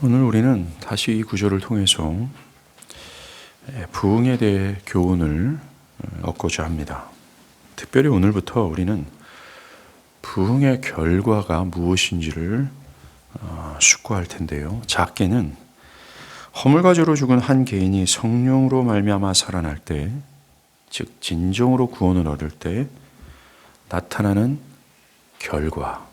오늘 우리는 다시 이 구절을 통해서 부흥에 대해 교훈을 얻고자 합니다. 특별히 오늘부터 우리는 부흥의 결과가 무엇인지를 숙고할 텐데요. 작게는 허물과 죄로 죽은 한 개인이 성령으로 말미암아 살아날 때, 즉 진정으로 구원을 얻을 때 나타나는 결과,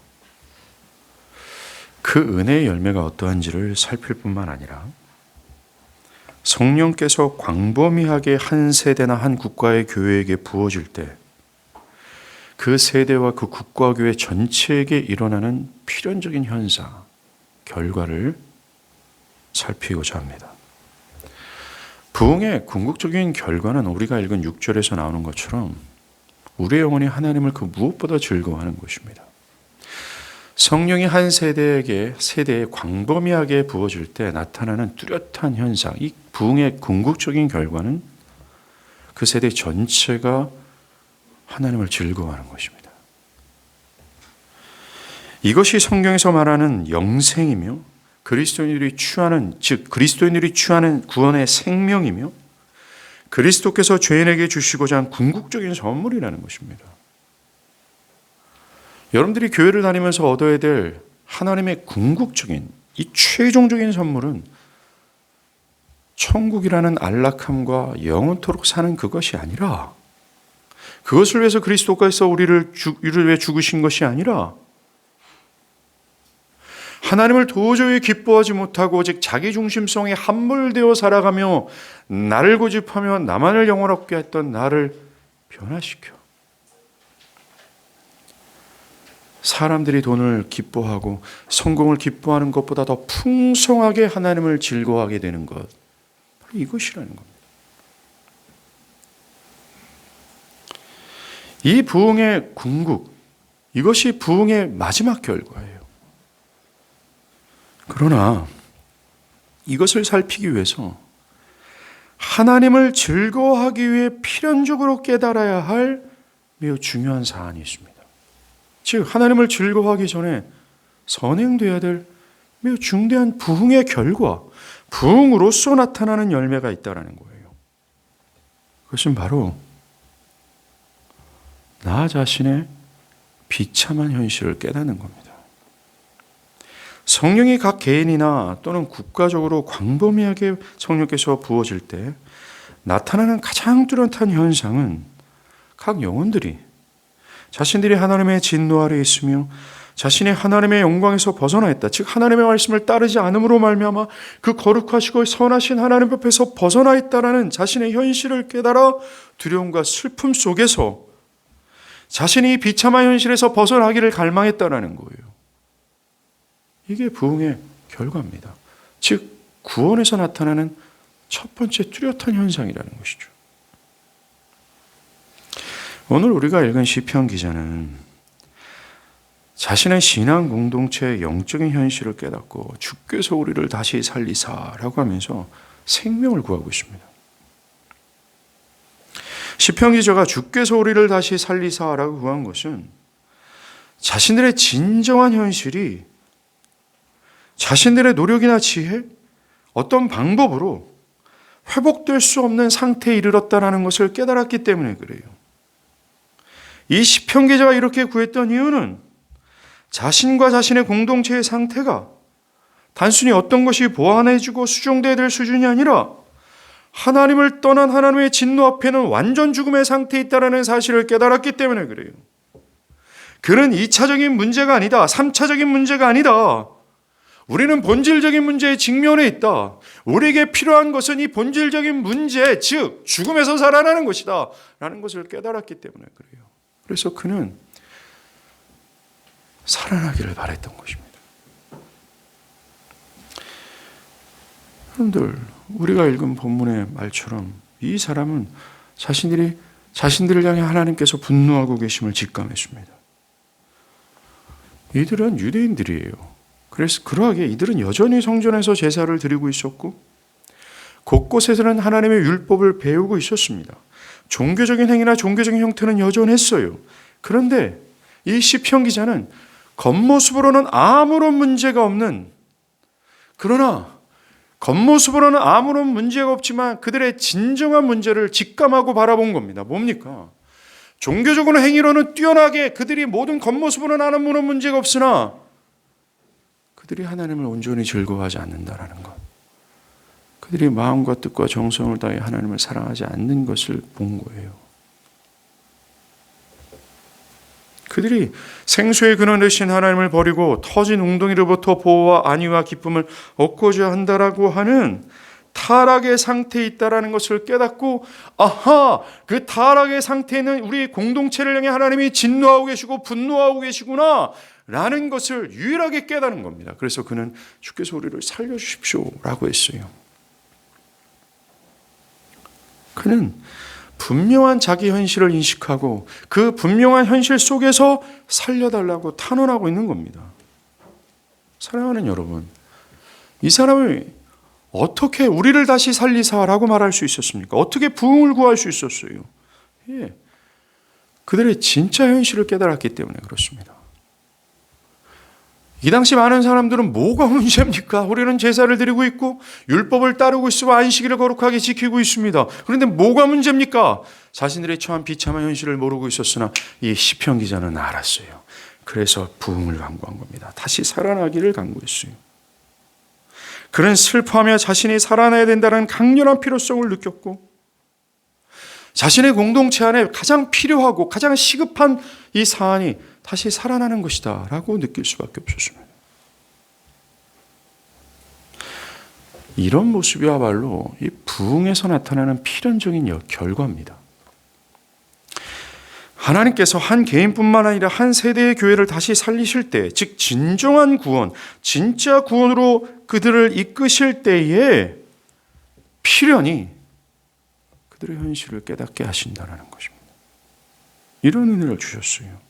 그 은혜의 열매가 어떠한지를 살필 뿐만 아니라 성령께서 광범위하게 한 세대나 한 국가의 교회에게 부어질 때 그 세대와 그 국가 교회 전체에게 일어나는 필연적인 현상, 결과를 살피고자 합니다. 부흥의 궁극적인 결과는 우리가 읽은 6절에서 나오는 것처럼 우리의 영혼이 하나님을 그 무엇보다 즐거워하는 것입니다. 성령이 한 세대에 광범위하게 부어질 때 나타나는 뚜렷한 현상, 이 부흥의 궁극적인 결과는 그 세대 전체가 하나님을 즐거워하는 것입니다. 이것이 성경에서 말하는 영생이며 그리스도인들이 취하는 구원의 생명이며 그리스도께서 죄인에게 주시고자 한 궁극적인 선물이라는 것입니다. 여러분들이 교회를 다니면서 얻어야 될 하나님의 궁극적인, 이 최종적인 선물은 천국이라는 안락함과 영원토록 사는 그것이 아니라, 그것을 위해서 그리스도께서 우리를 위해 죽으신 것이 아니라, 하나님을 도저히 기뻐하지 못하고 오직 자기 중심성에 함몰되어 살아가며 나를 고집하며 나만을 영원롭게 했던 나를 변화시켜 사람들이 돈을 기뻐하고 성공을 기뻐하는 것보다 더 풍성하게 하나님을 즐거워하게 되는 것, 바로 이것이라는 겁니다. 이 부흥의 궁극, 이것이 부흥의 마지막 결과예요. 그러나 이것을 살피기 위해서 하나님을 즐거워하기 위해 필연적으로 깨달아야 할 매우 중요한 사안이 있습니다. 즉 하나님을 즐거워하기 전에 선행되어야 될 매우 중대한 부흥의 결과, 부흥으로서 나타나는 열매가 있다는 거예요. 그것은 바로 나 자신의 비참한 현실을 깨닫는 겁니다. 성령이 각 개인이나 또는 국가적으로 광범위하게 성령께서 부어질 때 나타나는 가장 뚜렷한 현상은 각 영혼들이 자신들이 하나님의 진노 아래 있으며 자신이 하나님의 영광에서 벗어나 있다. 즉 하나님의 말씀을 따르지 않음으로 말미암아 그 거룩하시고 선하신 하나님 앞에서 벗어나 있다라는 자신의 현실을 깨달아 두려움과 슬픔 속에서 자신이 비참한 현실에서 벗어나기를 갈망했다라는 거예요. 이게 부흥의 결과입니다. 즉 구원에서 나타나는 첫 번째 뚜렷한 현상이라는 것이죠. 오늘 우리가 읽은 시편 기자는 자신의 신앙 공동체의 영적인 현실을 깨닫고 주께서 우리를 다시 살리사라고 하면서 생명을 구하고 있습니다. 시편 기자가 주께서 우리를 다시 살리사라고 구한 것은 자신들의 진정한 현실이 자신들의 노력이나 지혜, 어떤 방법으로 회복될 수 없는 상태에 이르렀다는 것을 깨달았기 때문에 그래요. 이 시편 기자가 이렇게 구했던 이유는 자신과 자신의 공동체의 상태가 단순히 어떤 것이 보완해주고 수정되어야 될 수준이 아니라 하나님을 떠난 하나님의 진노 앞에는 완전 죽음의 상태에 있다는 사실을 깨달았기 때문에 그래요. 그는 2차적인 문제가 아니다. 3차적인 문제가 아니다. 우리는 본질적인 문제에 직면해 있다. 우리에게 필요한 것은 이 본질적인 문제, 즉 죽음에서 살아나는 것이다 라는 것을 깨달았기 때문에 그래요. 그래서 그는 살아나기를 바랬던 것입니다. 여러분들, 우리가 읽은 본문의 말처럼 이 사람은 자신들을 향해 하나님께서 분노하고 계심을 직감했습니다. 이들은 유대인들이에요. 그래서 그러하게 이들은 여전히 성전에서 제사를 드리고 있었고 곳곳에서는 하나님의 율법을 배우고 있었습니다. 종교적인 행위나 종교적인 형태는 여전했어요. 그런데 이 시편 기자는 겉모습으로는 아무런 문제가 없는 그러나 겉모습으로는 아무런 문제가 없지만 그들의 진정한 문제를 직감하고 바라본 겁니다. 뭡니까? 종교적으로 행위로는 뛰어나게 그들이 모든 겉모습으로는 아무런 문제가 없으나 그들이 하나님을 온전히 즐거워하지 않는다라는 것. 그들이 마음과 뜻과 정성을 다해 하나님을 사랑하지 않는 것을 본 거예요. 그들이 생수의 근원 되신 하나님을 버리고 터진 웅덩이로부터 보호와 안위와 기쁨을 얻고자 한다라고 하는 타락의 상태에 있다라는 것을 깨닫고, 아하, 그 타락의 상태에는 우리 공동체를 향해 하나님이 진노하고 계시고 분노하고 계시구나 라는 것을 유일하게 깨닫는 겁니다. 그래서 그는 주께서 우리를 살려주십시오 라고 했어요. 그는 분명한 자기 현실을 인식하고 그 분명한 현실 속에서 살려달라고 탄원하고 있는 겁니다. 사랑하는 여러분, 이 사람이 어떻게 우리를 다시 살리사라고 말할 수 있었습니까? 어떻게 부흥을 구할 수 있었어요? 예, 그들의 진짜 현실을 깨달았기 때문에 그렇습니다. 이 당시 많은 사람들은 뭐가 문제입니까? 우리는 제사를 드리고 있고 율법을 따르고 있으며 안식일을 거룩하게 지키고 있습니다. 그런데 뭐가 문제입니까? 자신들의 처한 비참한 현실을 모르고 있었으나 이 시편 기자는 알았어요. 그래서 부흥을 간구한 겁니다. 다시 살아나기를 간구했어요. 그는 슬퍼하며 자신이 살아나야 된다는 강렬한 필요성을 느꼈고 자신의 공동체 안에 가장 필요하고 가장 시급한 이 사안이 다시 살아나는 것이다 라고 느낄 수밖에 없었습니다. 이런 모습이야말로 이 부흥에서 나타나는 필연적인 결과입니다. 하나님께서 한 개인뿐만 아니라 한 세대의 교회를 다시 살리실 때, 즉 진정한 구원, 진짜 구원으로 그들을 이끄실 때에 필연히 그들의 현실을 깨닫게 하신다는 것입니다. 이런 은혜를 주셨어요.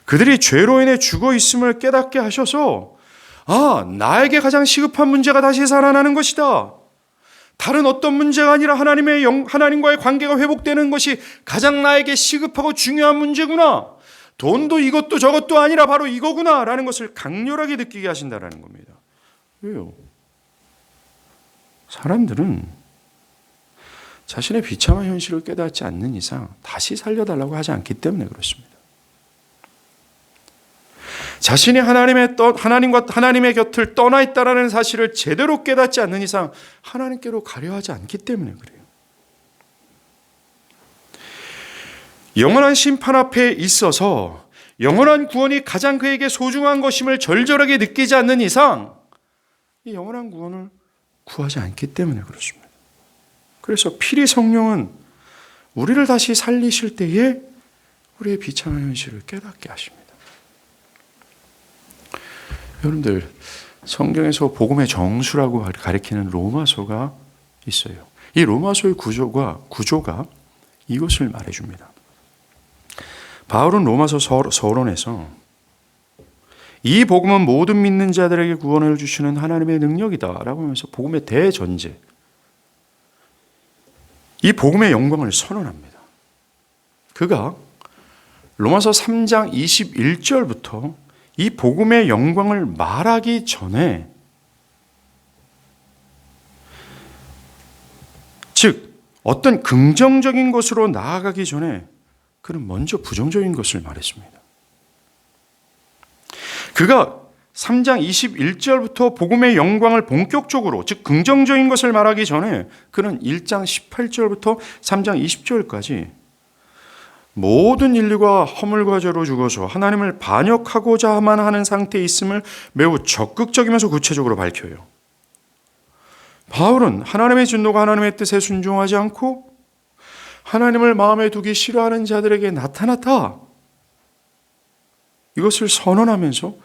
그들이 죄로 인해 죽어 있음을 깨닫게 하셔서 나에게 가장 시급한 문제가 다시 살아나는 것이다. 다른 어떤 문제가 아니라 하나님과의 관계가 회복되는 것이 가장 나에게 시급하고 중요한 문제구나. 돈도 이것도 저것도 아니라 바로 이거구나 라는 것을 강렬하게 느끼게 하신다는 겁니다. 왜요? 사람들은 자신의 비참한 현실을 깨닫지 않는 이상 다시 살려달라고 하지 않기 때문에 그렇습니다. 자신이 하나님의 곁을 떠나 있다라는 사실을 제대로 깨닫지 않는 이상 하나님께로 가려 하지 않기 때문에 그래요. 영원한 심판 앞에 있어서 영원한 구원이 가장 그에게 소중한 것임을 절절하게 느끼지 않는 이상 이 영원한 구원을 구하지 않기 때문에 그렇습니다. 그래서 피리 성령은 우리를 다시 살리실 때에 우리의 비참한 현실을 깨닫게 하십니다. 여러분들, 성경에서 복음의 정수라고 가리키는 로마서가 있어요. 이 로마서의 구조가 이것을 말해줍니다. 바울은 로마서 서론에서 이 복음은 모든 믿는 자들에게 구원을 주시는 하나님의 능력이다라고 하면서 복음의 대전제, 이 복음의 영광을 선언합니다. 그가 로마서 3장 21절부터 이 복음의 영광을 말하기 전에, 즉 어떤 긍정적인 것으로 나아가기 전에 그는 먼저 부정적인 것을 말했습니다. 그가 3장 21절부터 복음의 영광을 본격적으로, 즉 긍정적인 것을 말하기 전에 그는 1장 18절부터 3장 20절까지 모든 인류가 허물과 죄로 죽어서 하나님을 반역하고자만 하는 상태에 있음을 매우 적극적이면서 구체적으로 밝혀요. 바울은 하나님의 진노가 하나님의 뜻에 순종하지 않고 하나님을 마음에 두기 싫어하는 자들에게 나타났다, 이것을 선언하면서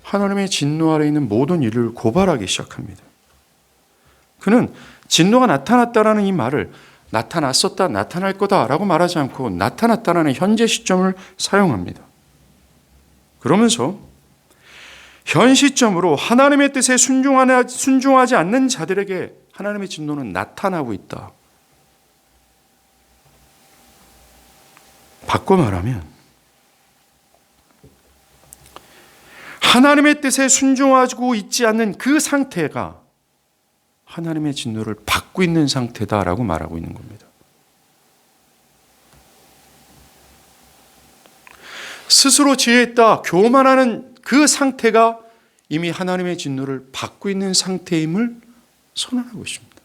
하나님의 진노 아래 있는 모든 인류를 고발하기 시작합니다. 그는 진노가 나타났다라는 이 말을 나타났었다, 나타날 거다라고 말하지 않고 나타났다라는 현재 시점을 사용합니다. 그러면서 현 시점으로 하나님의 뜻에 순종하지 않는 자들에게 하나님의 진노는 나타나고 있다. 바꿔 말하면 하나님의 뜻에 순종하고 있지 않는 그 상태가 하나님의 진노를 받고 있는 상태다라고 말하고 있는 겁니다. 스스로 지혜했다 교만하는 그 상태가 이미 하나님의 진노를 받고 있는 상태임을 선언하고 있습니다.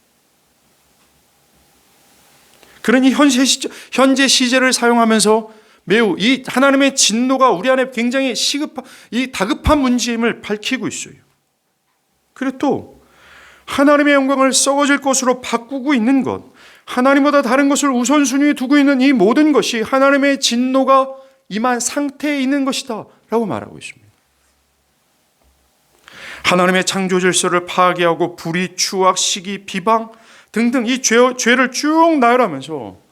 그러니 현재 시제를 사용하면서 매우 이 하나님의 진노가 우리 안에 굉장히 이 다급한 문제임을 밝히고 있어요. 그리고 또 하나님의 영광을 썩어질 것으로 바꾸고 있는 것, 하나님보다 다른 것을 우선순위에 두고 있는 이 모든 것이 하나님의 진노가 임한 상태에 있는 것이다 라고 말하고 있습니다. 하나님의 창조 질서를 파괴하고 불의, 추악, 시기, 비방 등등 이 죄를 쭉 나열하면서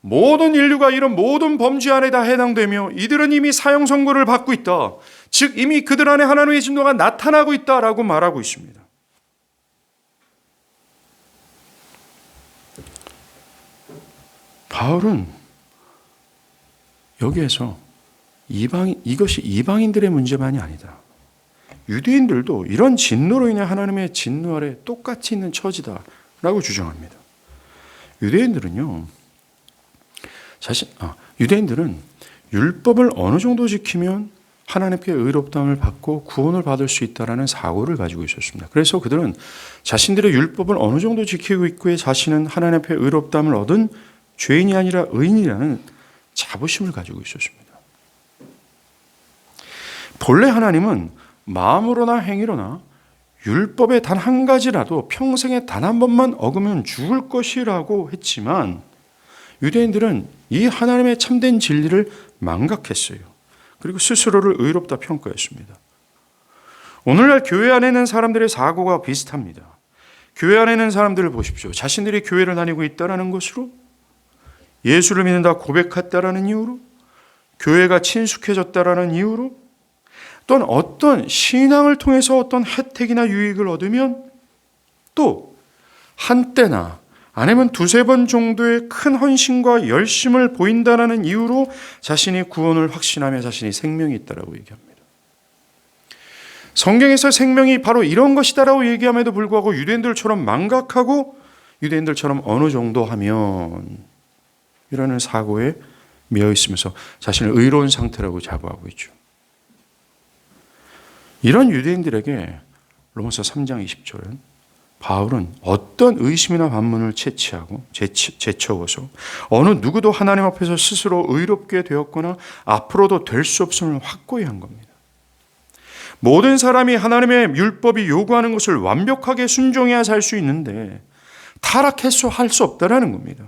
모든 인류가 이런 모든 범죄 안에 다 해당되며 이들은 이미 사형 선고를 받고 있다. 즉 이미 그들 안에 하나님의 진노가 나타나고 있다라고 말하고 있습니다. 바울은 여기에서 이것이 이방인들의 문제만이 아니다. 유대인들도 이런 진노로 인해 하나님의 진노 아래 똑같이 있는 처지다라고 주장합니다. 유대인들은 율법을 어느 정도 지키면 하나님께 의롭다함을 받고 구원을 받을 수 있다라는 사고를 가지고 있었습니다. 그래서 그들은 자신들의 율법을 어느 정도 지키고 있고 자신은 하나님 앞에 의롭다함을 얻은 죄인이 아니라 의인이라는 자부심을 가지고 있었습니다. 본래 하나님은 마음으로나 행위로나 율법의 단 한 가지라도 평생에 단 한 번만 어기면 죽을 것이라고 했지만 유대인들은 이 하나님의 참된 진리를 망각했어요. 그리고 스스로를 의롭다 평가했습니다. 오늘날 교회 안에 있는 사람들의 사고가 비슷합니다. 교회 안에 있는 사람들을 보십시오. 자신들이 교회를 다니고 있다는 것으로 예수를 믿는다 고백했다라는 이유로 교회가 친숙해졌다라는 이유로 또는 어떤 신앙을 통해서 어떤 혜택이나 유익을 얻으면 또 한때나 아니면 두세 번 정도의 큰 헌신과 열심을 보인다는 이유로 자신이 구원을 확신하며 자신이 생명이 있다라고 얘기합니다. 성경에서 생명이 바로 이런 것이다라고 얘기함에도 불구하고 유대인들처럼 망각하고 유대인들처럼 어느 정도 하면 이라는 사고에 매여 있으면서 자신을 의로운 상태라고 자부하고 있죠. 이런 유대인들에게 로마서 3장 20절은 바울은 어떤 의심이나 반문을 제쳐워서 어느 누구도 하나님 앞에서 스스로 의롭게 되었거나 앞으로도 될 수 없음을 확고히 한 겁니다. 모든 사람이 하나님의 율법이 요구하는 것을 완벽하게 순종해야 살 수 있는데 타락해서 할 수 없다는 겁니다.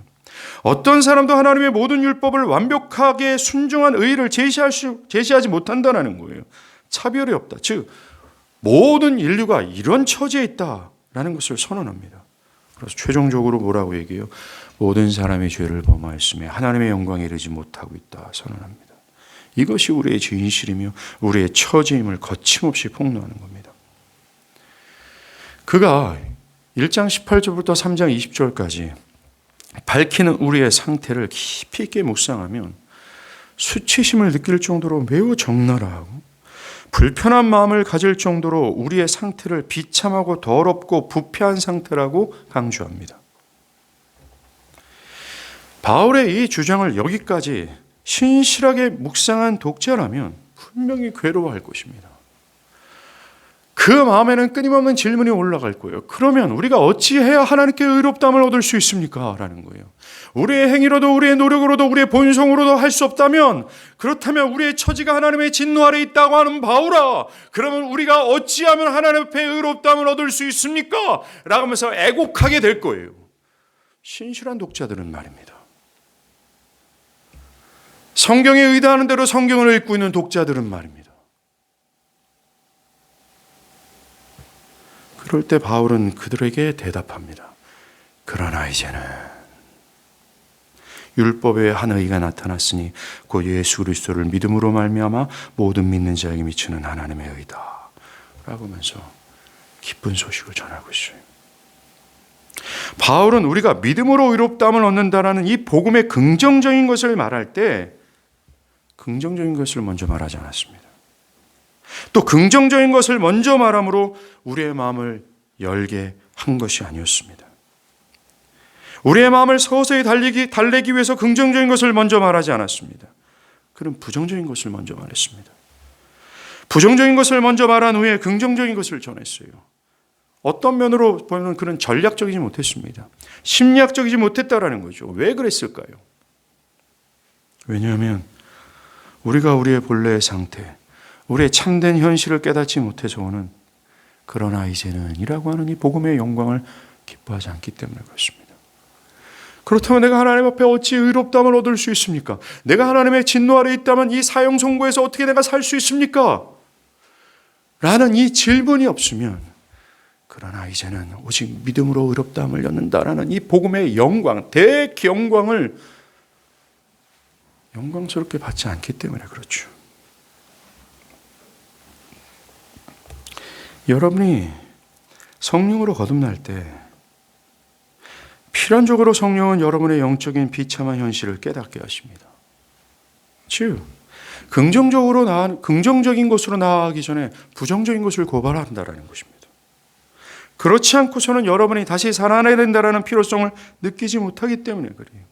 어떤 사람도 하나님의 모든 율법을 완벽하게 순종한 의의를 제시하지 못한다는 거예요. 차별이 없다. 즉 모든 인류가 이런 처지에 있다라는 것을 선언합니다. 그래서 최종적으로 뭐라고 얘기해요? 모든 사람이 죄를 범하였으며 하나님의 영광에 이르지 못하고 있다 선언합니다. 이것이 우리의 진실이며 우리의 처지임을 거침없이 폭로하는 겁니다. 그가 1장 18절부터 3장 20절까지 밝히는 우리의 상태를 깊이 있게 묵상하면 수치심을 느낄 정도로 매우 적나라하고 불편한 마음을 가질 정도로 우리의 상태를 비참하고 더럽고 부패한 상태라고 강조합니다. 바울의 이 주장을 여기까지 신실하게 묵상한 독자라면 분명히 괴로워할 것입니다. 그 마음에는 끊임없는 질문이 올라갈 거예요. 그러면 우리가 어찌해야 하나님께 의롭다함을 얻을 수 있습니까? 라는 거예요. 우리의 행위로도 우리의 노력으로도 우리의 본성으로도 할 수 없다면 그렇다면 우리의 처지가 하나님의 진노 아래 있다고 하는 바울아, 그러면 우리가 어찌하면 하나님 앞에 의롭다함을 얻을 수 있습니까? 라고 하면서 애곡하게 될 거예요. 신실한 독자들은 말입니다. 성경에 의도하는 대로 성경을 읽고 있는 독자들은 말입니다. 그럴 때 바울은 그들에게 대답합니다. 그러나 이제는 율법의 한 의가 나타났으니 곧 예수 그리스도를 믿음으로 말미암아 모든 믿는 자에게 미치는 하나님의 의다 라고 하면서 기쁜 소식을 전하고 있어요. 바울은 우리가 믿음으로 의롭다함을 얻는다라는 이 복음의 긍정적인 것을 말할 때 긍정적인 것을 먼저 말하지 않았습니다. 또 긍정적인 것을 먼저 말함으로 우리의 마음을 열게 한 것이 아니었습니다. 우리의 마음을 서서히 달래기 위해서 긍정적인 것을 먼저 말하지 않았습니다. 그는 부정적인 것을 먼저 말했습니다. 부정적인 것을 먼저 말한 후에 긍정적인 것을 전했어요. 어떤 면으로 보면 그는 전략적이지 못했습니다. 심리학적이지 못했다라는 거죠. 왜 그랬을까요? 왜냐하면 우리가 우리의 본래의 상태, 우리의 참된 현실을 깨닫지 못해서 오는 그러나 이제는 이라고 하는 이 복음의 영광을 기뻐하지 않기 때문에 그렇습니다. 그렇다면 내가 하나님 앞에 어찌 의롭다함을 얻을 수 있습니까? 내가 하나님의 진노 아래 있다면 이 사형 선고에서 어떻게 내가 살 수 있습니까? 라는 이 질문이 없으면 그러나 이제는 오직 믿음으로 의롭다함을 얻는다라는 이 복음의 영광, 대영광을 영광스럽게 받지 않기 때문에 그렇죠. 여러분이 성령으로 거듭날 때 필연적으로 성령은 여러분의 영적인 비참한 현실을 깨닫게 하십니다. 즉, 긍정적인 것으로 나아가기 전에 부정적인 것을 고발한다는 것입니다. 그렇지 않고서는 여러분이 다시 살아나야 된다는 필요성을 느끼지 못하기 때문에 그래요.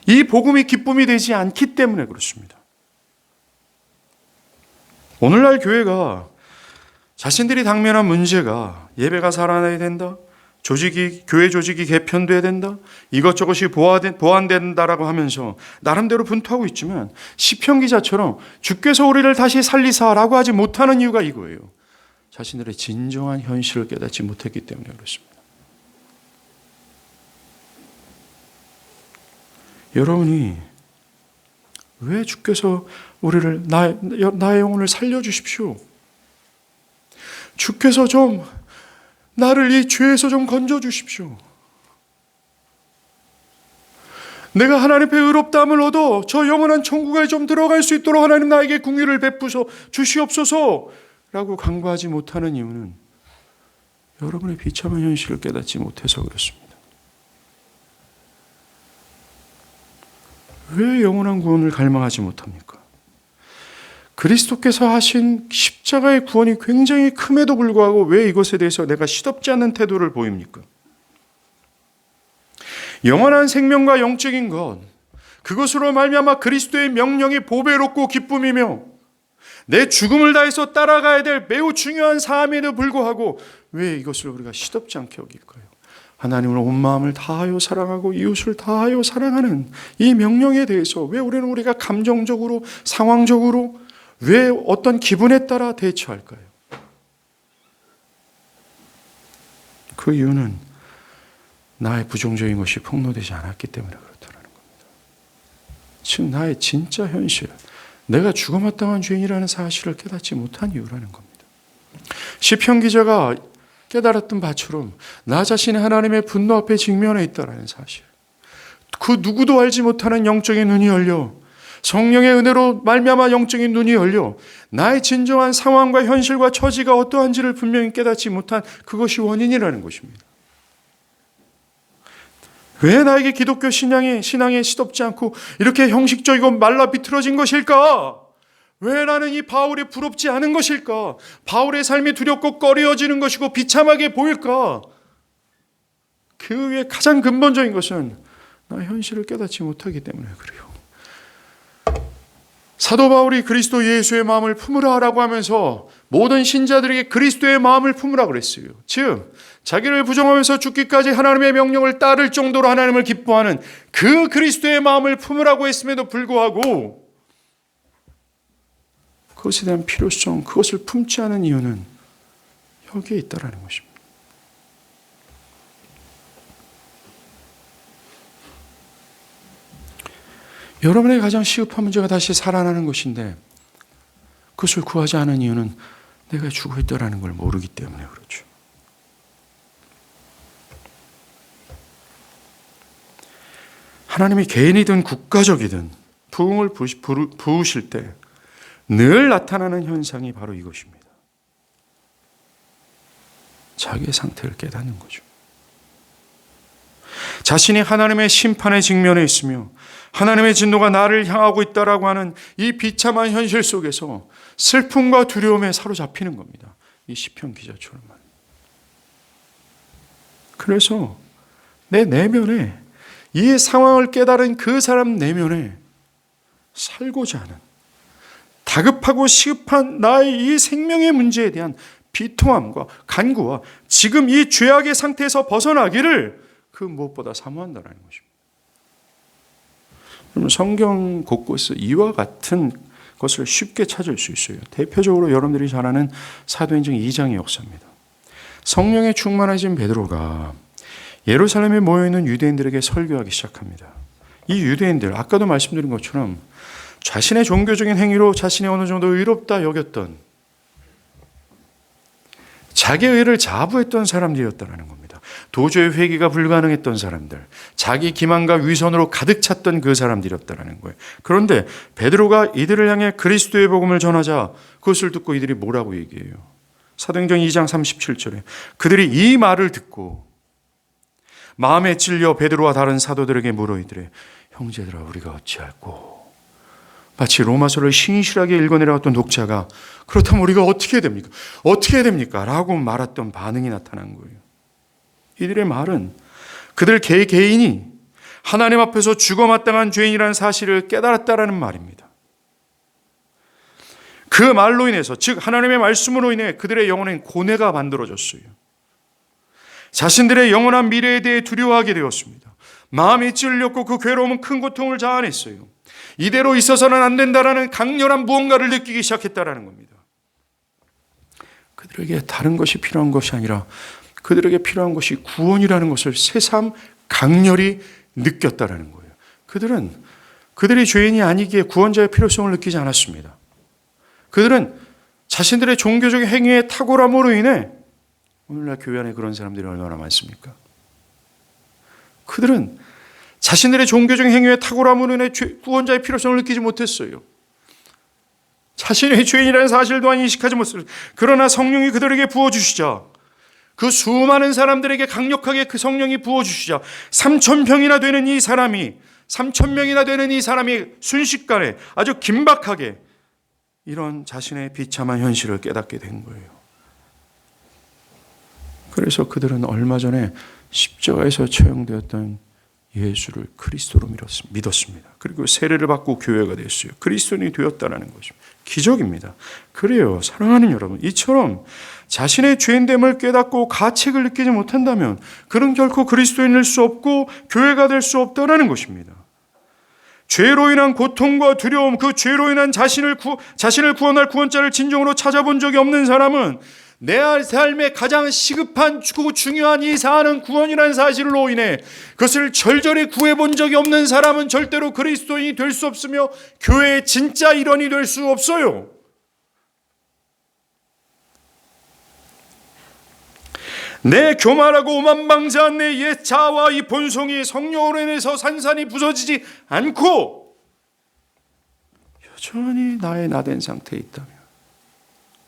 이 복음이 기쁨이 되지 않기 때문에 그렇습니다. 오늘날 교회가 자신들이 당면한 문제가 예배가 살아나야 된다, 교회 조직이 개편돼야 된다, 이것저것이 보완된다라고 하면서 나름대로 분투하고 있지만 시편 기자처럼 주께서 우리를 다시 살리사라고 하지 못하는 이유가 이거예요. 자신들의 진정한 현실을 깨닫지 못했기 때문에 그렇습니다. 여러분이 왜 주께서 우리를 나의 영혼을 살려주십시오. 주께서 좀 나를 이 죄에서 좀 건져주십시오. 내가 하나님 앞에 의롭다함을 얻어 저 영원한 천국에 좀 들어갈 수 있도록 하나님 나에게 긍휼을 베푸소 주시옵소서 라고 간구하지 못하는 이유는 여러분의 비참한 현실을 깨닫지 못해서 그렇습니다. 왜 영원한 구원을 갈망하지 못합니까? 그리스도께서 하신 십자가의 구원이 굉장히 큼에도 불구하고 왜 이것에 대해서 내가 시덥지 않는 태도를 보입니까? 영원한 생명과 영적인 것, 그것으로 말미암아 그리스도의 명령이 보배롭고 기쁨이며 내 죽음을 다해서 따라가야 될 매우 중요한 사함에도 불구하고 왜 이것을 우리가 시덥지 않게 여길까요? 하나님을 온 마음을 다하여 사랑하고 이웃을 다하여 사랑하는 이 명령에 대해서 왜 우리가 감정적으로, 상황적으로, 왜 어떤 기분에 따라 대처할까요? 그 이유는 나의 부정적인 것이 폭로되지 않았기 때문에 그렇다는 겁니다. 즉 나의 진짜 현실, 내가 죽어마땅한 죄인이라는 사실을 깨닫지 못한 이유라는 겁니다. 시편 기자가 깨달았던 바처럼 나 자신이 하나님의 분노 앞에 직면해 있다는 사실, 그 누구도 알지 못하는 영적인 눈이 열려 성령의 은혜로 말미암아 영적인 눈이 열려 나의 진정한 상황과 현실과 처지가 어떠한지를 분명히 깨닫지 못한 그것이 원인이라는 것입니다. 왜 나에게 기독교 신앙이 시덥지 않고 이렇게 형식적이고 말라 비틀어진 것일까? 왜 나는 이 바울이 부럽지 않은 것일까? 바울의 삶이 두렵고 꺼려지는 것이고 비참하게 보일까? 그 위에 가장 근본적인 것은 나의 현실을 깨닫지 못하기 때문에 그래요. 사도 바울이 그리스도 예수의 마음을 품으라라고 하면서 모든 신자들에게 그리스도의 마음을 품으라 그랬어요. 즉 자기를 부정하면서 죽기까지 하나님의 명령을 따를 정도로 하나님을 기뻐하는 그 그리스도의 마음을 품으라고 했음에도 불구하고 그것에 대한 필요성, 그것을 품지 않은 이유는 여기에 있다라는 것입니다. 여러분의 가장 시급한 문제가 다시 살아나는 것인데 그것을 구하지 않은 이유는 내가 죽어 있다라는 걸 모르기 때문에 그렇죠. 하나님이 개인이든 국가적이든 부흥을 부으실 때 늘 나타나는 현상이 바로 이것입니다. 자기의 상태를 깨닫는 거죠. 자신이 하나님의 심판에 직면해 있으며 하나님의 진노가 나를 향하고 있다라고 하는 이 비참한 현실 속에서 슬픔과 두려움에 사로잡히는 겁니다. 이 시편 기자처럼만. 그래서 내 내면에 이 상황을 깨달은 그 사람 내면에 살고자 하는 다급하고 시급한 나의 이 생명의 문제에 대한 비통함과 간구와 지금 이 죄악의 상태에서 벗어나기를 그 무엇보다 사모한다는 것입니다. 여러분, 성경 곳곳에 이와 같은 것을 쉽게 찾을 수 있어요. 대표적으로 여러분들이 잘 아는 사도행전 2장의 역사입니다. 성령에 충만해진 베드로가 예루살렘에 모여있는 유대인들에게 설교하기 시작합니다. 이 유대인들, 아까도 말씀드린 것처럼 자신의 종교적인 행위로 자신이 어느 정도 의롭다 여겼던, 자기의 의를 자부했던 사람들이었다는 겁니다. 도저히 회개가 불가능했던 사람들, 자기 기만과 위선으로 가득 찼던 그 사람들이었다는 거예요. 그런데 베드로가 이들을 향해 그리스도의 복음을 전하자 그것을 듣고 이들이 뭐라고 얘기해요? 사도행전 2장 37절에 그들이 이 말을 듣고 마음에 찔려 베드로와 다른 사도들에게 물어 이르되 형제들아 우리가 어찌할꼬? 마치 로마서를 신실하게 읽어내려왔던 독자가 그렇다면 우리가 어떻게 해야 됩니까? 어떻게 해야 됩니까? 라고 말했던 반응이 나타난 거예요. 이들의 말은 그들 개개인이 하나님 앞에서 죽어마땅한 죄인이라는 사실을 깨달았다라는 말입니다. 그 말로 인해서, 즉 하나님의 말씀으로 인해 그들의 영혼엔 고뇌가 만들어졌어요. 자신들의 영원한 미래에 대해 두려워하게 되었습니다. 마음이 찔렸고 그 괴로움은 큰 고통을 자아냈어요. 이대로 있어서는 안 된다라는 강렬한 무언가를 느끼기 시작했다라는 겁니다. 그들에게 다른 것이 필요한 것이 아니라 그들에게 필요한 것이 구원이라는 것을 새삼 강렬히 느꼈다라는 거예요. 그들은 그들이 죄인이 아니기에 구원자의 필요성을 느끼지 않았습니다. 그들은 자신들의 종교적인 행위의 탁월함으로 인해, 오늘날 교회 안에 그런 사람들이 얼마나 많습니까? 그들은 자신들의 종교적인 행위의 탁월함으로 인해 구원자의 필요성을 느끼지 못했어요. 자신의 죄인이라는 사실 또한 인식하지 못했어요. 그러나 성령이 그들에게 부어주시자, 그 수많은 사람들에게 강력하게 그 성령이 부어주시자 3,000명이나 되는 이 사람이 3,000명이나 되는 이 사람이 순식간에 아주 긴박하게 이런 자신의 비참한 현실을 깨닫게 된 거예요. 그래서 그들은 얼마 전에 십자가에서 처형되었던 예수를 그리스도로 믿었습니다. 그리고 세례를 받고 교회가 됐어요. 그리스도인이 되었다는 것입니다. 기적입니다. 그래요, 사랑하는 여러분, 이처럼 자신의 죄인됨을 깨닫고 가책을 느끼지 못한다면 그는 결코 그리스도인일 수 없고 교회가 될 수 없다는 것입니다. 죄로 인한 고통과 두려움, 그 죄로 인한 자신을 구원할 구원자를 진정으로 찾아본 적이 없는 사람은 내 삶의 가장 시급한 중요한 이 사안은 구원이라는 사실로 인해 그것을 절절히 구해본 적이 없는 사람은 절대로 그리스도인이 될 수 없으며 교회의 진짜 일원이 될 수 없어요. 내 교만하고 오만방자한 내 옛 자아와 이 본성이 성령으로 인해서 산산이 부서지지 않고 여전히 나의 나된 상태에 있다면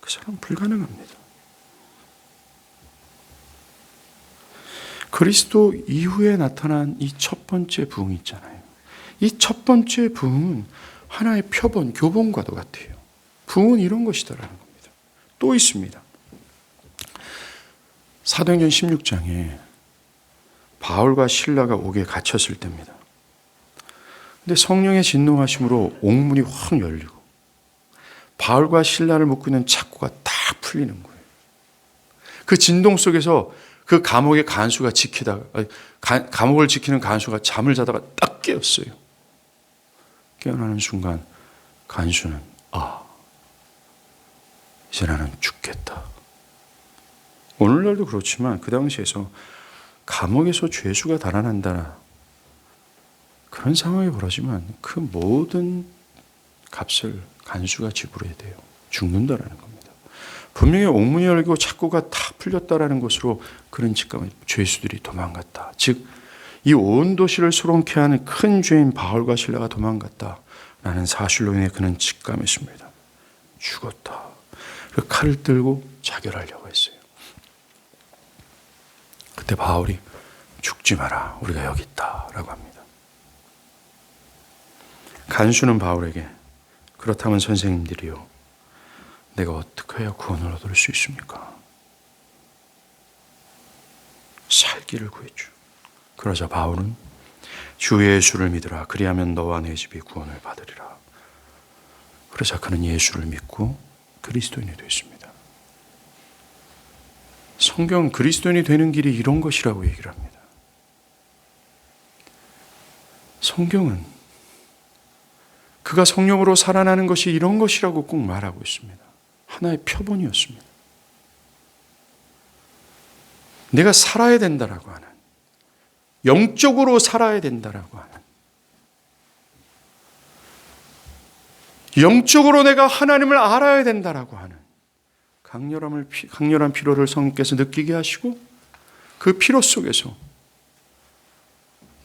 그 사람은 불가능합니다. 그리스도 이후에 나타난 이 첫 번째 부흥이 있잖아요. 이 첫 번째 부흥은 하나의 표본, 교본과도 같아요. 부흥은 이런 것이다라는 겁니다. 또 있습니다. 사도행전 16장에 바울과 실라가 옥에 갇혔을 때입니다. 근데 성령의 진노하심으로 옥문이 확 열리고 바울과 실라를 묶고 있는 착고가 딱 풀리는 거예요. 그 진동 속에서 그 감옥의 간수가 감옥을 지키는 간수가 잠을 자다가 딱 깨었어요. 깨어나는 순간 간수는 이제 나는 죽겠다. 오늘날도 그렇지만 그 당시에서 감옥에서 죄수가 달아난다, 그런 상황이 벌어지면 그 모든 값을 간수가 지불해야 돼요. 죽는다라는 겁니다. 분명히 옥문이 열리고 착고가 다 풀렸다라는 것으로 그런 직감에 죄수들이 도망갔다. 즉 이 온 도시를 소롱케 하는 큰 죄인 바울과 실라가 도망갔다라는 사실로 인해 그는 직감했습니다. 죽었다. 그 칼을 들고 자결하려고 했어요. 그때 바울이 죽지 마라. 우리가 여기 있다라고 합니다. 간수는 바울에게 그렇다면 선생님들이요, 내가 어떻게 해야 구원을 얻을 수 있습니까? 살기를 구해주. 그러자 바울은 주 예수를 믿으라. 그리하면 너와 내 집이 구원을 받으리라. 그러자 그는 예수를 믿고 그리스도인이 됐습니다. 성경 그리스도인이 되는 길이 이런 것이라고 얘기를 합니다. 성경은 그가 성령으로 살아나는 것이 이런 것이라고 꼭 말하고 있습니다. 하나의 표본이었습니다. 내가 살아야 된다라고 하는, 영적으로 살아야 된다라고 하는, 영적으로 내가 하나님을 알아야 된다라고 하는 강렬한 피로를 성령께서 느끼게 하시고, 그 피로 속에서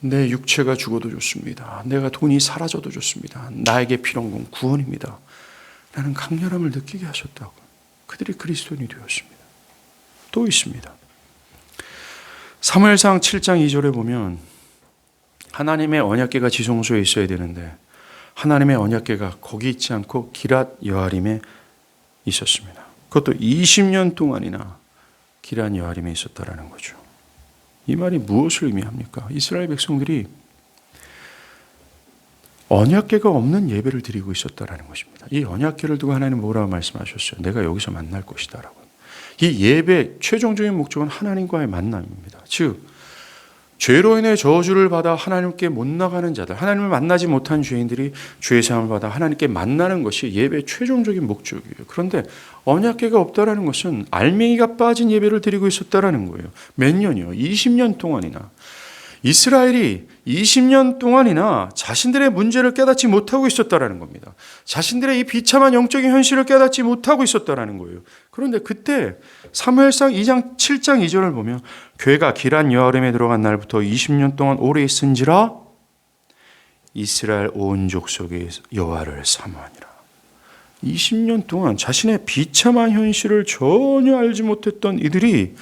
내 육체가 죽어도 좋습니다. 내가 돈이 사라져도 좋습니다. 나에게 필요한 건 구원입니다. 라는 강렬함을 느끼게 하셨다고. 그들이 그리스도인이 되었습니다. 또 있습니다. 사무엘상 7장 2절에 보면 하나님의 언약궤가 지성소에 있어야 되는데 하나님의 언약궤가 거기 있지 않고 기랏 여아림에 있었습니다. 그것도 20년 동안이나 기랏 여아림에 있었다라는 거죠. 이 말이 무엇을 의미합니까? 이스라엘 백성들이 언약궤가 없는 예배를 드리고 있었다라는 것입니다. 이 언약궤를 두고 하나님 뭐라고 말씀하셨어요? 내가 여기서 만날 것이다라고. 이 예배 최종적인 목적은 하나님과의 만남입니다. 즉 죄로 인해 저주를 받아 하나님께 못 나가는 자들, 하나님을 만나지 못한 죄인들이 죄 사함을 받아 하나님께 만나는 것이 예배의 최종적인 목적이에요. 그런데 언약궤가 없다라는 것은 알맹이가 빠진 예배를 드리고 있었다라는 거예요. 몇 년이요? 20년 동안이나. 이스라엘이 20년 동안이나 자신들의 문제를 깨닫지 못하고 있었다라는 겁니다. 자신들의 이 비참한 영적인 현실을 깨닫지 못하고 있었다라는 거예요. 그런데 그때 사무엘상 2장 7장 2절을 보면 궤가 기란 여아림에 들어간 날부터 20년 동안 오래 있은지라 이스라엘 온 족속의 여호와를 사모하니라. 20년 동안 자신의 비참한 현실을 전혀 알지 못했던 이들이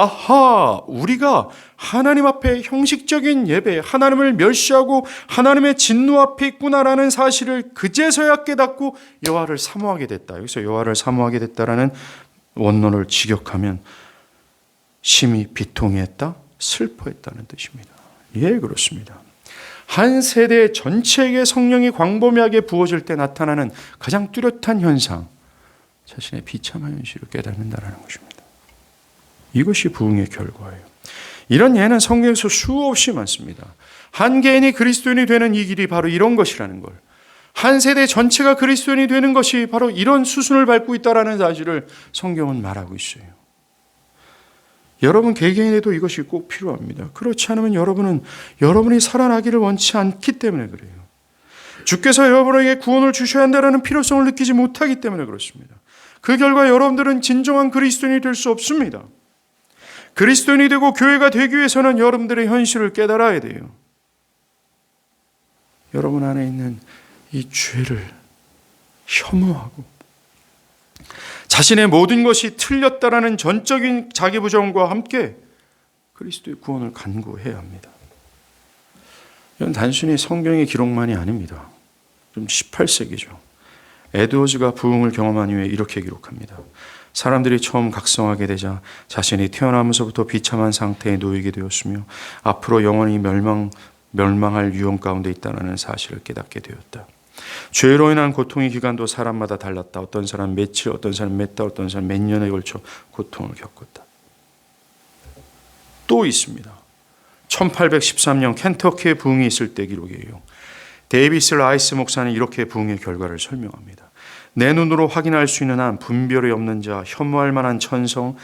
아하, 우리가 하나님 앞에 형식적인 예배, 하나님을 멸시하고 하나님의 진노 앞에 있구나라는 사실을 그제서야 깨닫고 여호와를 사모하게 됐다. 여기서 여호와를 사모하게 됐다라는 원론을 직역하면 심히 비통했다, 슬퍼했다는 뜻입니다. 예, 그렇습니다. 한 세대 전체에게 성령이 광범위하게 부어질 때 나타나는 가장 뚜렷한 현상, 자신의 비참한 현실을 깨닫는다는 것입니다. 이것이 부흥의 결과예요. 이런 예는 성경에서 수없이 많습니다. 한 개인이 그리스도인이 되는 이 길이 바로 이런 것이라는 걸, 한 세대 전체가 그리스도인이 되는 것이 바로 이런 수순을 밟고 있다는 사실을 성경은 말하고 있어요. 여러분 개개인에도 이것이 꼭 필요합니다. 그렇지 않으면 여러분이 살아나기를 원치 않기 때문에 그래요. 주께서 여러분에게 구원을 주셔야 한다는 필요성을 느끼지 못하기 때문에 그렇습니다. 그 결과 여러분들은 진정한 그리스도인이 될 수 없습니다. 그리스도인이 되고 교회가 되기 위해서는 여러분들의 현실을 깨달아야 돼요. 여러분 안에 있는 이 죄를 혐오하고 자신의 모든 것이 틀렸다라는 전적인 자기 부정과 함께 그리스도의 구원을 간구해야 합니다. 이건 단순히 성경의 기록만이 아닙니다. 좀 18세기죠. 에드워즈가 부흥을 경험한 이후에 이렇게 기록합니다. 사람들이 처음 각성하게 되자 자신이 태어나면서부터 비참한 상태에 놓이게 되었으며 앞으로 영원히 멸망할 위험 가운데 있다는 사실을 깨닫게 되었다. 죄로 인한 고통의 기간도 사람마다 달랐다. 어떤 사람 며칠, 어떤 사람 몇 달, 어떤 사람 몇 년에 걸쳐 고통을 겪었다. 또 있습니다. 1813년 켄터키의 부흥이 있을 때 기록이에요. 데이비스 라이스 목사는 이렇게 부흥의 결과를 설명합니다. 내 눈으로 확인할 수 있는 한 분별이 없는 자, 혐오할 만한 천성,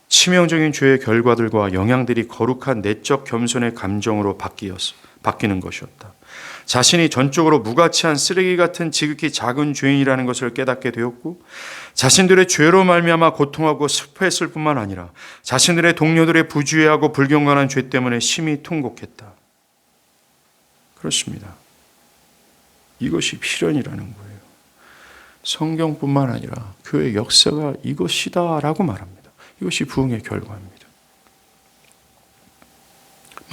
치명적인 죄의 결과들과 영향들이 거룩한 내적 겸손의 감정으로 바뀌는 것이었다. 자신이 전적으로 무가치한 쓰레기 같은 지극히 작은 죄인이라는 것을 깨닫게 되었고 자신들의 죄로 말미암아 고통하고 슬퍼했을 뿐만 아니라 자신들의 동료들의 부주의하고 불경건한 죄 때문에 심히 통곡했다. 그렇습니다. 이것이 필연이라는 거예요. 성경뿐만 아니라 교회 역사가 이것이다라고 말합니다. 이것이 부흥의 결과입니다.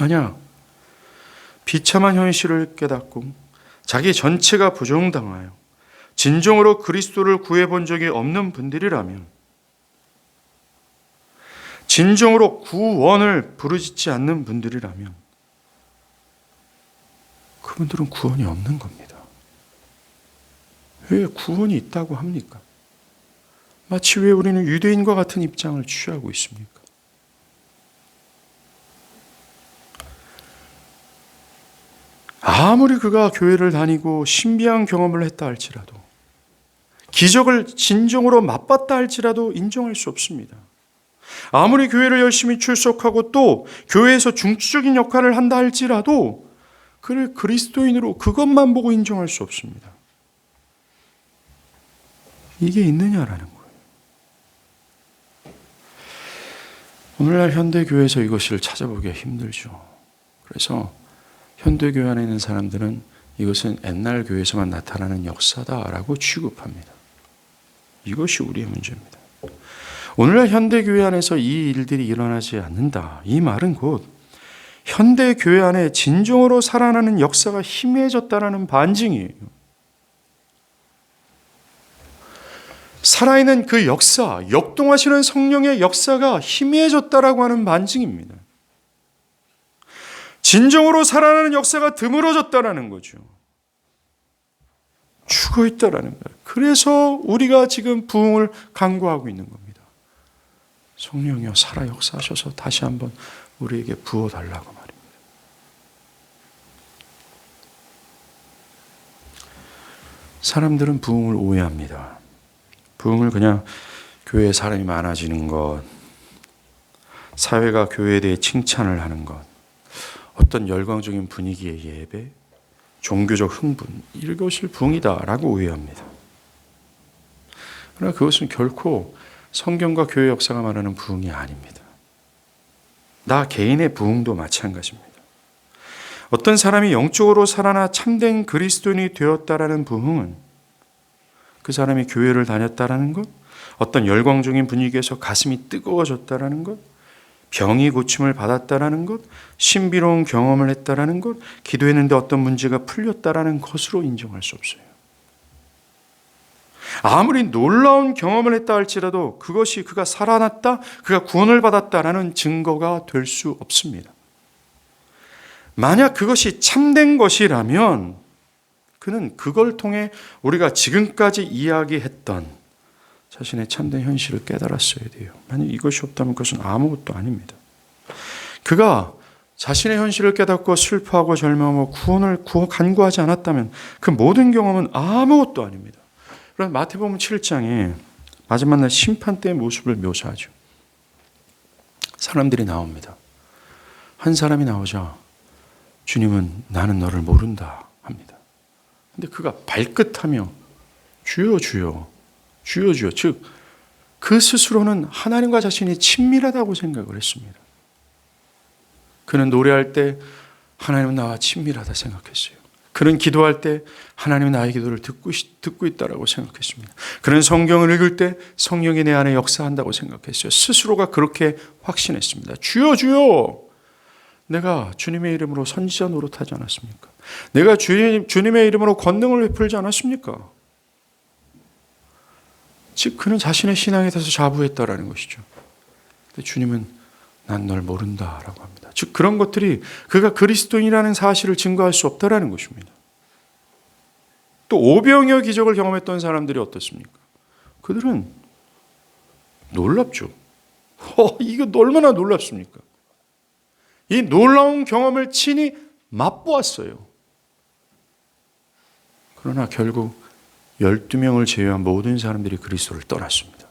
만약 비참한 현실을 깨닫고 자기 전체가 부정당하여 진정으로 그리스도를 구해본 적이 없는 분들이라면, 진정으로 구원을 부르짖지 않는 분들이라면 그분들은 구원이 없는 겁니다. 왜 구원이 있다고 합니까? 마치 왜 우리는 유대인과 같은 입장을 취하고 있습니까? 아무리 그가 교회를 다니고 신비한 경험을 했다 할지라도, 기적을 진정으로 맛봤다 할지라도 인정할 수 없습니다. 아무리 교회를 열심히 출석하고 또 교회에서 중추적인 역할을 한다 할지라도 그를 그리스도인으로 그것만 보고 인정할 수 없습니다. 이게 있느냐라는 거예요. 오늘날 현대교회에서 이것을 찾아보기가 힘들죠. 그래서 현대교회 안에 있는 사람들은 이것은 옛날 교회에서만 나타나는 역사다라고 취급합니다. 이것이 우리의 문제입니다. 오늘날 현대교회 안에서 이 일들이 일어나지 않는다. 이 말은 곧 현대교회 안에 진정으로 살아나는 역사가 희미해졌다는 반증이에요. 살아있는 그 역사, 역동하시는 성령의 역사가 희미해졌다라고 하는 반증입니다. 진정으로 살아나는 역사가 드물어졌다라는 거죠. 죽어있다라는 거예요. 그래서 우리가 지금 부흥을 간구하고 있는 겁니다. 성령이여 살아 역사하셔서 다시 한번 우리에게 부어달라고 말입니다. 사람들은 부흥을 오해합니다. 부흥을 그냥 교회에 사람이 많아지는 것, 사회가 교회에 대해 칭찬을 하는 것, 어떤 열광적인 분위기의 예배, 종교적 흥분, 이것을 부흥이다라고 오해합니다. 그러나 그것은 결코 성경과 교회 역사가 말하는 부흥이 아닙니다. 나 개인의 부흥도 마찬가지입니다. 어떤 사람이 영적으로 살아나 참된 그리스도인이 되었다라는 부흥은 그 사람이 교회를 다녔다라는 것, 어떤 열광적인 분위기에서 가슴이 뜨거워졌다라는 것, 병이 고침을 받았다라는 것, 신비로운 경험을 했다라는 것, 기도했는데 어떤 문제가 풀렸다라는 것으로 인정할 수 없어요. 아무리 놀라운 경험을 했다 할지라도 그것이 그가 살아났다, 그가 구원을 받았다라는 증거가 될 수 없습니다. 만약 그것이 참된 것이라면 그는 그걸 통해 우리가 지금까지 이야기했던 자신의 참된 현실을 깨달았어야 돼요. 만약 이것이 없다면 그것은 아무것도 아닙니다. 그가 자신의 현실을 깨닫고 슬퍼하고 절망하고 구원을 간구하지 않았다면 그 모든 경험은 아무것도 아닙니다. 그럼 마태복음 7장에 마지막 날 심판 때의 모습을 묘사하죠. 사람들이 나옵니다. 한 사람이 나오자 주님은 나는 너를 모른다 합니다. 근데 그가 발끝하며 주여 주여 주여 주여, 즉 그 스스로는 하나님과 자신이 친밀하다고 생각을 했습니다. 그는 노래할 때 하나님은 나와 친밀하다 생각했어요. 그는 기도할 때 하나님은 나의 기도를 듣고 있다라고 생각했습니다. 그는 성경을 읽을 때 성령이 내 안에 역사한다고 생각했어요. 스스로가 그렇게 확신했습니다. 주여 주여, 내가 주님의 이름으로 선지자 노릇하지 않았습니까? 내가 주님의 이름으로 권능을 베풀지 않았습니까? 즉 그는 자신의 신앙에 대해서 자부했다라는 것이죠. 근데 주님은 난 널 모른다라고 합니다. 즉 그런 것들이 그가 그리스도인이라는 사실을 증거할 수 없다라는 것입니다. 또 오병이어 기적을 경험했던 사람들이 어떻습니까? 그들은 놀랍죠. 이거 얼마나 놀랍습니까? 이 놀라운 경험을 친히 맛보았어요. 그러나 결국 12명을 제외한 모든 사람들이 그리스도를 떠났습니다.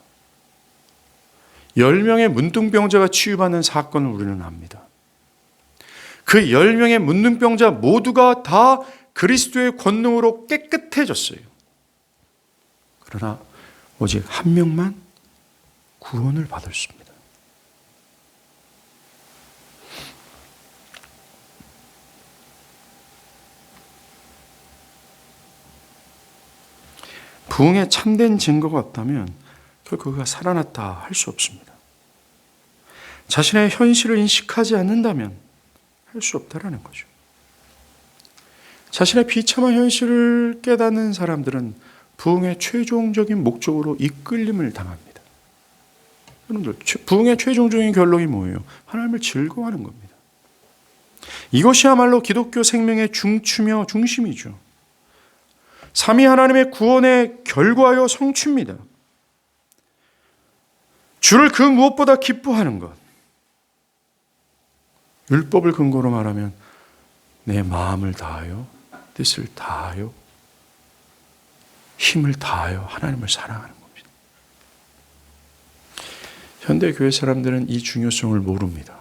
10명의 문둥병자가 치유받는 사건을 우리는 압니다. 그 10명의 문둥병자 모두가 다 그리스도의 권능으로 깨끗해졌어요. 그러나 오직 한 명만 구원을 받았습니다. 부흥에 참된 증거가 없다면 결코 그가 살아났다 할 수 없습니다. 자신의 현실을 인식하지 않는다면 할 수 없다라는 거죠. 자신의 비참한 현실을 깨닫는 사람들은 부흥의 최종적인 목적으로 이끌림을 당합니다. 여러분들, 부흥의 최종적인 결론이 뭐예요? 하나님을 즐거워하는 겁니다. 이것이야말로 기독교 생명의 중추며 중심이죠. 삼위 하나님의 구원의 결과요 성취입니다. 주를 그 무엇보다 기뻐하는 것. 율법을 근거로 말하면 내 마음을 다하여 뜻을 다하여 힘을 다하여 하나님을 사랑하는 겁니다. 현대 교회 사람들은 이 중요성을 모릅니다.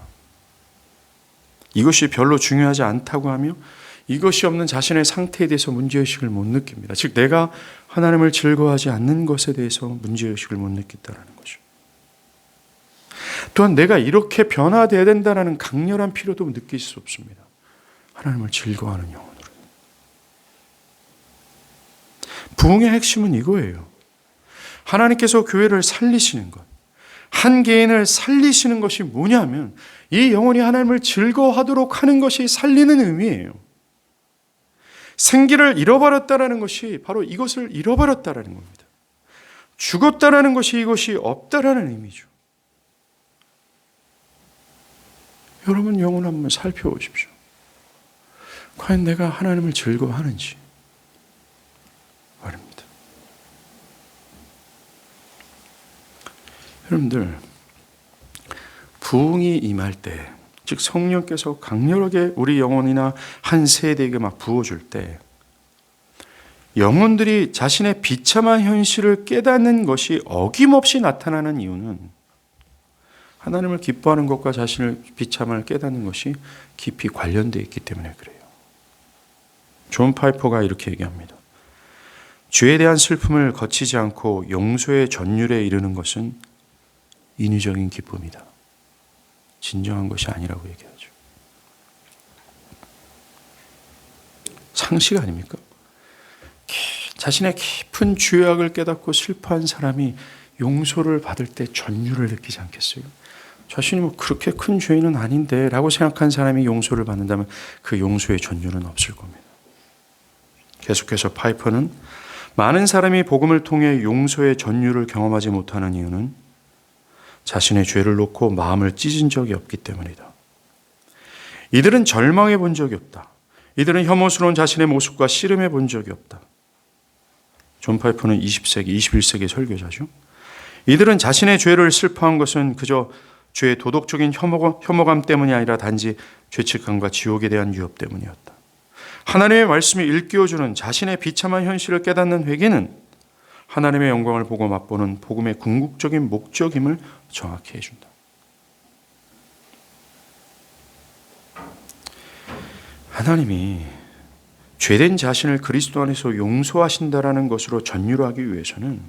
이것이 별로 중요하지 않다고 하며 이것이 없는 자신의 상태에 대해서 문제의식을 못 느낍니다. 즉 내가 하나님을 즐거워하지 않는 것에 대해서 문제의식을 못 느낀다는 거죠. 또한 내가 이렇게 변화되어야 된다는 강렬한 필요도 느낄 수 없습니다. 하나님을 즐거워하는 영혼으로. 부흥의 핵심은 이거예요. 하나님께서 교회를 살리시는 것. 한 개인을 살리시는 것이 뭐냐면 이 영혼이 하나님을 즐거워하도록 하는 것이 살리는 의미예요. 생기를 잃어버렸다라는 것이 바로 이것을 잃어버렸다라는 겁니다. 죽었다라는 것이 이것이 없다라는 의미죠. 여러분 영혼 한번 살펴보십시오. 과연 내가 하나님을 즐거워하는지 말입니다. 여러분들 부흥이 임할 때, 즉 성령께서 강렬하게 우리 영혼이나 한 세대에게 막 부어줄 때 영혼들이 자신의 비참한 현실을 깨닫는 것이 어김없이 나타나는 이유는 하나님을 기뻐하는 것과 자신의 비참함을 깨닫는 것이 깊이 관련되어 있기 때문에 그래요. 존 파이퍼가 이렇게 얘기합니다. 죄에 대한 슬픔을 거치지 않고 용서의 전율에 이르는 것은 인위적인 기쁨이다. 진정한 것이 아니라고 얘기하죠. 상식 아닙니까? 자신의 깊은 죄악을 깨닫고 슬퍼한 사람이 용서를 받을 때 전율을 느끼지 않겠어요? 자신이 뭐 그렇게 큰 죄인은 아닌데 라고 생각한 사람이 용서를 받는다면 그 용서의 전율은 없을 겁니다. 계속해서 파이퍼는 많은 사람이 복음을 통해 용서의 전율을 경험하지 못하는 이유는 자신의 죄를 놓고 마음을 찢은 적이 없기 때문이다. 이들은 절망해 본 적이 없다. 이들은 혐오스러운 자신의 모습과 씨름해 본 적이 없다. 존 파이퍼는 20세기, 21세기 설교자죠. 이들은 자신의 죄를 슬퍼한 것은 그저 죄의 도덕적인 혐오감 때문이 아니라 단지 죄책감과 지옥에 대한 위협 때문이었다. 하나님의 말씀이 일깨워주는 자신의 비참한 현실을 깨닫는 회개는 하나님의 영광을 보고 맛보는 복음의 궁극적인 목적임을 정확히 해준다. 하나님이 죄된 자신을 그리스도 안에서 용서하신다라는 것으로 전율하기 위해서는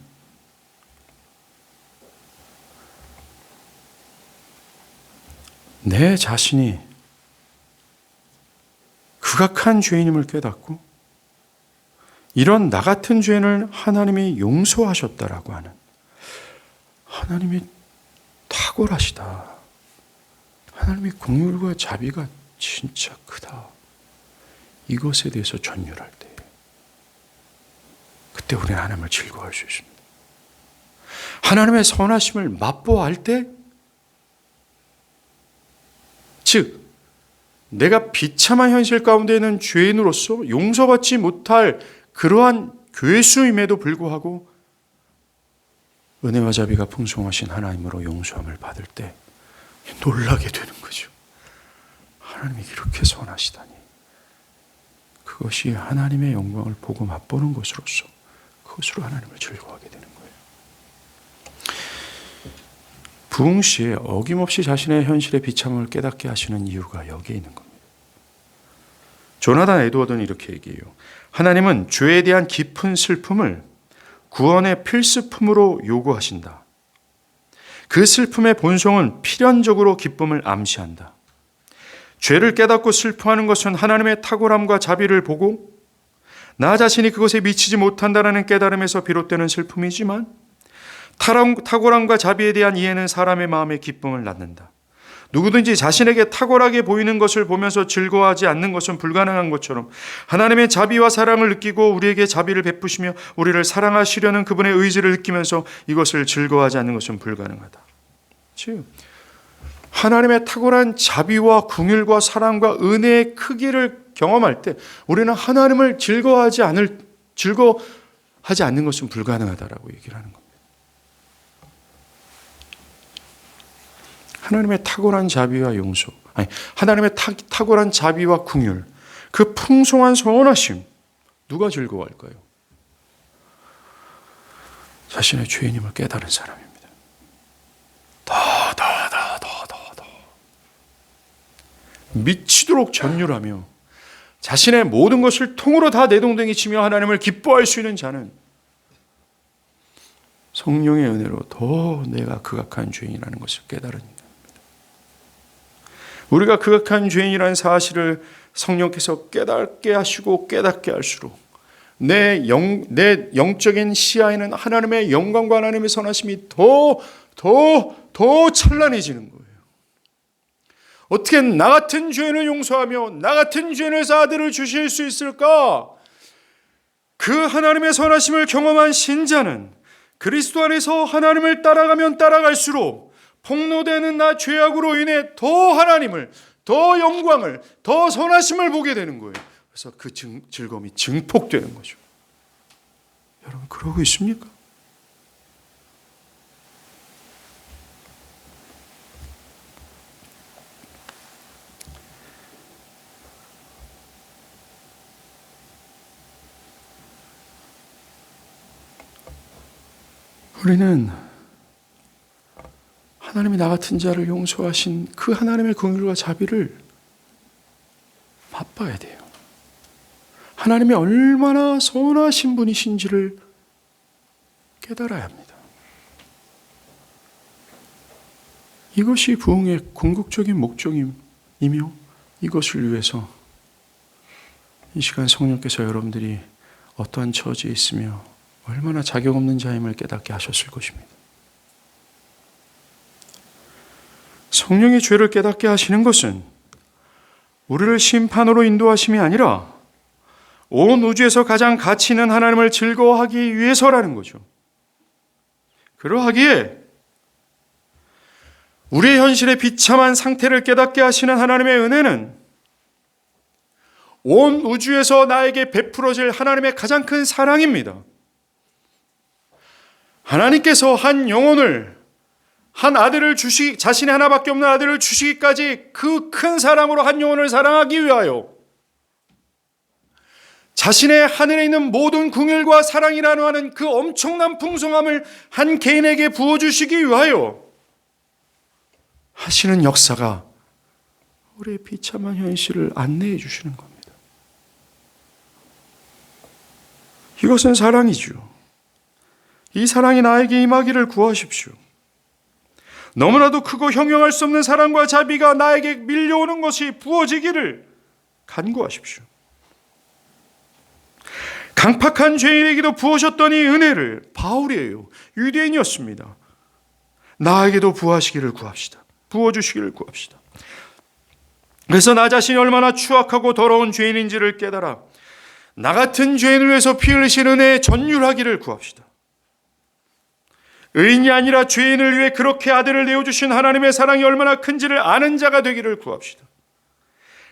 내 자신이 극악한 죄인임을 깨닫고 이런 나 같은 죄인을 하나님이 용서하셨다라고 하는 하나님이 탁월하시다. 하나님의 긍휼과 자비가 진짜 크다. 이것에 대해서 전율할 때 그때 우리는 하나님을 즐거워할 수 있습니다. 하나님의 선하심을 맛보아할 때 즉 내가 비참한 현실 가운데 있는 죄인으로서 용서받지 못할 그러한 괴수임에도 불구하고 은혜와 자비가 풍성하신 하나님으로 용서함을 받을 때 놀라게 되는 거죠. 하나님이 이렇게 선하시다니. 그것이 하나님의 영광을 보고 맛보는 것으로서 그것으로 하나님을 즐거워하게 되는 거예요. 부흥 시에 어김없이 자신의 현실의 비참함을 깨닫게 하시는 이유가 여기에 있는 겁니다. 조나단 에드워드는 이렇게 얘기해요. 하나님은 죄에 대한 깊은 슬픔을 구원의 필수품으로 요구하신다. 그 슬픔의 본성은 필연적으로 기쁨을 암시한다. 죄를 깨닫고 슬퍼하는 것은 하나님의 탁월함과 자비를 보고 나 자신이 그것에 미치지 못한다는 깨달음에서 비롯되는 슬픔이지만 탁월함과 자비에 대한 이해는 사람의 마음에 기쁨을 낳는다. 누구든지 자신에게 탁월하게 보이는 것을 보면서 즐거워하지 않는 것은 불가능한 것처럼 하나님의 자비와 사랑을 느끼고 우리에게 자비를 베푸시며 우리를 사랑하시려는 그분의 의지를 느끼면서 이것을 즐거워하지 않는 것은 불가능하다. 즉 하나님의 탁월한 자비와 긍휼과 사랑과 은혜의 크기를 경험할 때 우리는 하나님을 즐거워하지 않는 것은 불가능하다라고 얘기를 하는 겁니다. 하나님의 탁월한 자비와 용서, 하나님의 탁월한 자비와 긍휼, 그 풍성한 선하심, 누가 즐거워할까요? 자신의 죄인임을 깨달은 사람입니다. 더 미치도록 전율하며 자신의 모든 것을 통으로 다 내동댕이 치며 하나님을 기뻐할 수 있는 자는 성령의 은혜로 더 내가 극악한 죄인이라는 것을 깨달은 겁니다. 우리가 극악한 죄인이라는 사실을 성령께서 깨닫게 하시고 깨닫게 할수록 내 영적인 시야에는 하나님의 영광과 하나님의 선하심이 더 찬란해지는 거예요. 어떻게 나 같은 죄인을 용서하며 나 같은 죄인에서 아들을 주실 수 있을까? 그 하나님의 선하심을 경험한 신자는 그리스도 안에서 하나님을 따라가면 따라갈수록 폭로되는 나 죄악으로 인해 더 하나님을, 더 영광을, 더 선하심을 보게 되는 거예요. 그래서 그 즐거움이 증폭되는 거죠. 여러분 그러고 있습니까? 우리는 하나님이 나 같은 자를 용서하신 그 하나님의 긍휼과 자비를 맛봐야 돼요. 하나님이 얼마나 선하신 분이신지를 깨달아야 합니다. 이것이 부흥의 궁극적인 목적이며 이것을 위해서 이 시간 성령께서 여러분들이 어떠한 처지에 있으며 얼마나 자격 없는 자임을 깨닫게 하셨을 것입니다. 성령의 죄를 깨닫게 하시는 것은 우리를 심판으로 인도하심이 아니라 온 우주에서 가장 가치 있는 하나님을 즐거워하기 위해서라는 거죠. 그러하기에 우리의 현실의 비참한 상태를 깨닫게 하시는 하나님의 은혜는 온 우주에서 나에게 베풀어질 하나님의 가장 큰 사랑입니다. 하나님께서 한 영혼을, 한 아들을 자신의 하나밖에 없는 아들을 주시기까지 그 큰 사랑으로 한 영혼을 사랑하기 위하여 자신의 하늘에 있는 모든 긍휼과 사랑이라는 하는 그 엄청난 풍성함을 한 개인에게 부어주시기 위하여 하시는 역사가 우리의 비참한 현실을 안내해 주시는 겁니다. 이것은 사랑이죠. 이 사랑이 나에게 임하기를 구하십시오. 너무나도 크고 형용할 수 없는 사랑과 자비가 나에게 밀려오는 것이 부어지기를 간구하십시오. 강팍한 죄인에게도 부으셨더니 은혜를, 바울이에요. 유대인이었습니다. 나에게도 부어주시기를 구합시다. 그래서 나 자신이 얼마나 추악하고 더러운 죄인인지를 깨달아 나 같은 죄인을 위해서 피 흘리신 은혜에 전율하기를 구합시다. 의인이 아니라 죄인을 위해 그렇게 아들을 내어주신 하나님의 사랑이 얼마나 큰지를 아는 자가 되기를 구합시다.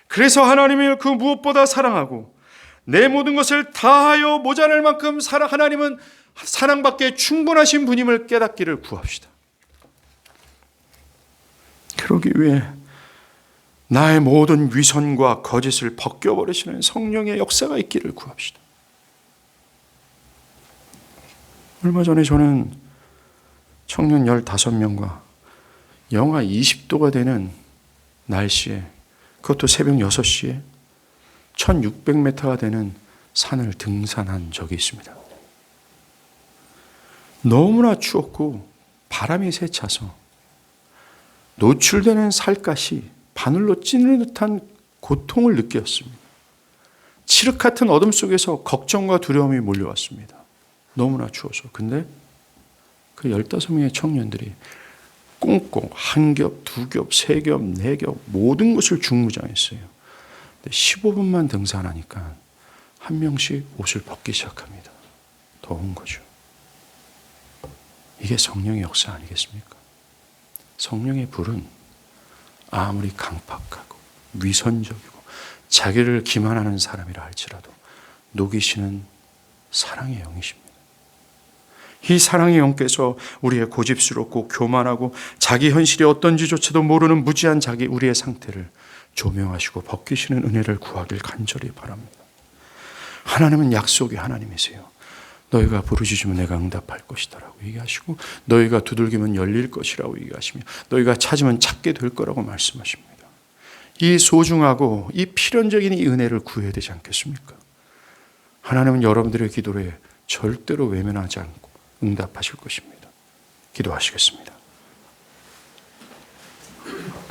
그래서 하나님을 그 무엇보다 사랑하고 내 모든 것을 다하여 모자랄 만큼 하나님은 사랑받기에 충분하신 분임을 깨닫기를 구합시다. 그러기 위해 나의 모든 위선과 거짓을 벗겨버리시는 성령의 역사가 있기를 구합시다. 얼마 전에 저는 청년 15명과 영하 20도가 되는 날씨에, 그것도 새벽 6시에 1600m가 되는 산을 등산한 적이 있습니다. 너무나 추웠고 바람이 세차서 노출되는 살갗이 바늘로 찌는 듯한 고통을 느꼈습니다. 칠흑 같은 어둠 속에서 걱정과 두려움이 몰려왔습니다. 너무나 추워서. 근데 그 15명의 청년들이 꽁꽁 한 겹, 두 겹, 세 겹, 네 겹 모든 것을 중무장했어요. 근데 15분만 등산하니까 한 명씩 옷을 벗기 시작합니다. 더운 거죠. 이게 성령의 역사 아니겠습니까? 성령의 불은 아무리 강팍하고 위선적이고 자기를 기만하는 사람이라 할지라도 녹이시는 사랑의 영이십니다. 이 사랑의 영께서 우리의 고집스럽고 교만하고 자기 현실이 어떤지조차도 모르는 무지한 우리의 상태를 조명하시고 벗기시는 은혜를 구하길 간절히 바랍니다. 하나님은 약속의 하나님이세요. 너희가 부르짖으면 내가 응답할 것이다 라고 얘기하시고, 너희가 두들기면 열릴 것이라고 얘기하시며, 너희가 찾으면 찾게 될 거라고 말씀하십니다. 이 소중하고 이 필연적인 이 은혜를 구해야 되지 않겠습니까? 하나님은 여러분들의 기도에 절대로 외면하지 않고 응답하실 것입니다. 기도하시겠습니다.